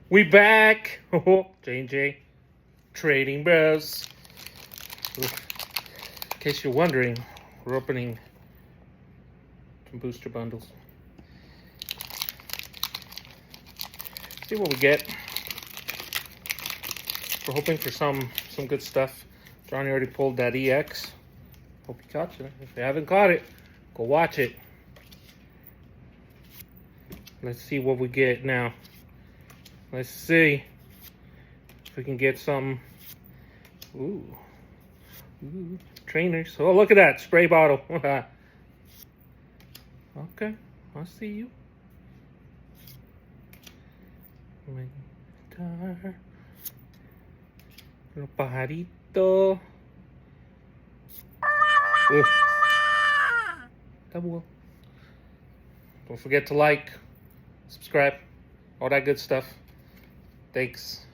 We back. J&J Trading Bros. In case you're wondering, we're opening some booster bundles. See what we get. We're hoping for some good stuff. Johnny already pulled that EX. Hope you caught it. If you haven't caught it, go watch it. Let's see what we get now. Let's see if we can get some. Ooh, trainers. Oh, look at that spray bottle. Okay, I see you. Little pajarito. Double. Don't forget to like, subscribe, all that good stuff. Thanks.